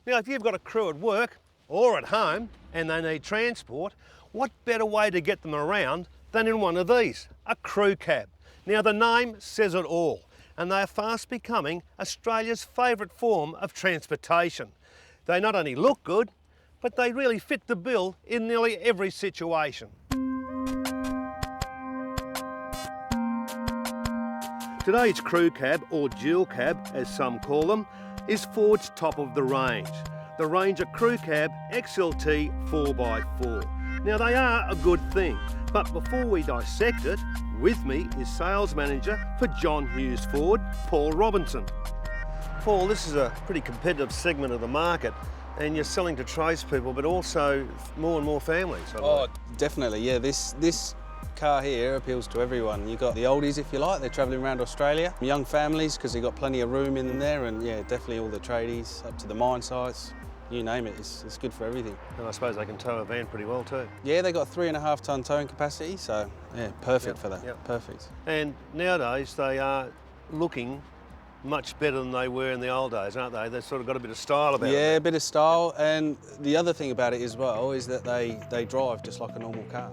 Now, if you've got a crew at work or at home and they need transport, what better way to get them around than in one of these, a crew cab. Now, the name says it all, and they are fast becoming Australia's favourite form of transportation. They not only look good, but they really fit the bill in nearly every situation. Today's crew cab, or dual cab as some call them, is Ford's top of the range. The Ranger Crew Cab XLT 4x4. Now they are a good thing, but before we dissect it, with me is Sales Manager for John Hughes Ford, Paul Robinson. Paul, this is a pretty competitive segment of the market, and you're selling to tradespeople, but also more and more families. Oh, definitely, yeah. This car here appeals to everyone. You've got the oldies, if you like, they're travelling around Australia. Young families, because they've got plenty of room in there, and yeah, definitely all the tradies, up to the mine sites, you name it, it's good for everything. And I suppose they can tow a van pretty well too. Yeah, they've got 3.5 tonne towing capacity, so yeah, perfect for that, perfect. And nowadays they are looking much better than they were in the old days, aren't they? They've sort of got a bit of style about it. Yeah, a bit of style, and the other thing about it as well is that they drive just like a normal car.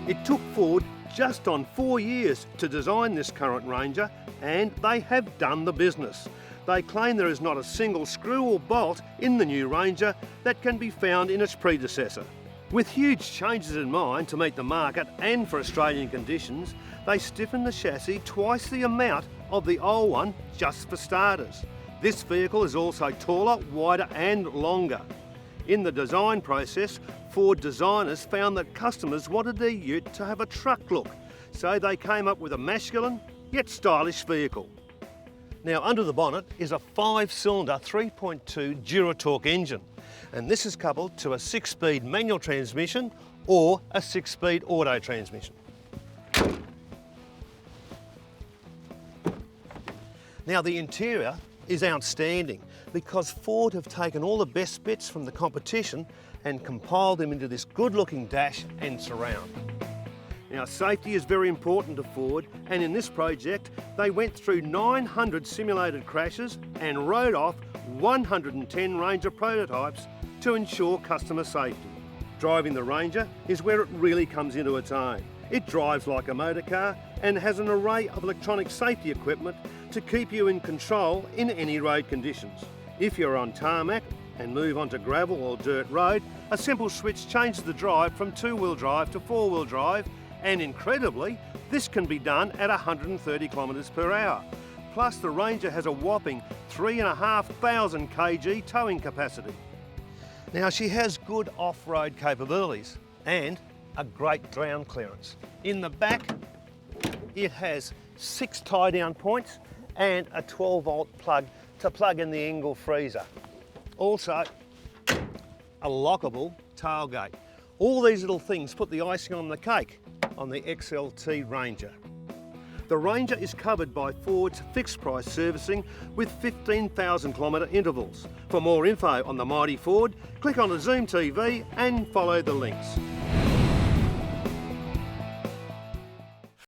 It took Ford just on 4 years to design this current Ranger, and they have done the business. They claim there is not a single screw or bolt in the new Ranger that can be found in its predecessor. With huge changes in mind to meet the market and for Australian conditions, they stiffened the chassis twice the amount of the old one just for starters. This vehicle is also taller, wider and longer. In the design process, Ford designers found that customers wanted their ute to have a truck look, so they came up with a masculine yet stylish vehicle. Now, under the bonnet is a 5-cylinder 3.2 Duratorque engine, and this is coupled to a 6-speed manual transmission or a 6-speed auto transmission. Now, the interior is outstanding because Ford have taken all the best bits from the competition and compiled them into this good-looking dash and surround. Now, safety is very important to Ford, and in this project they went through 900 simulated crashes and rode off 110 Ranger prototypes to ensure customer safety. Driving the Ranger is where it really comes into its own. It drives like a motor car and has an array of electronic safety equipment to keep you in control in any road conditions. If you're on tarmac and move onto gravel or dirt road, a simple switch changes the drive from 2-wheel drive to 4-wheel drive, and incredibly, this can be done at 130 kilometres per hour. Plus, the Ranger has a whopping 3,500 kg towing capacity. Now, she has good off-road capabilities and a great ground clearance. In the back, it has 6 tie-down points and a 12-volt plug to plug in the Engel freezer. Also, a lockable tailgate. All these little things put the icing on the cake on the XLT Ranger. The Ranger is covered by Ford's fixed price servicing with 15,000 kilometre intervals. For more info on the mighty Ford, click on the Zoom TV and follow the links.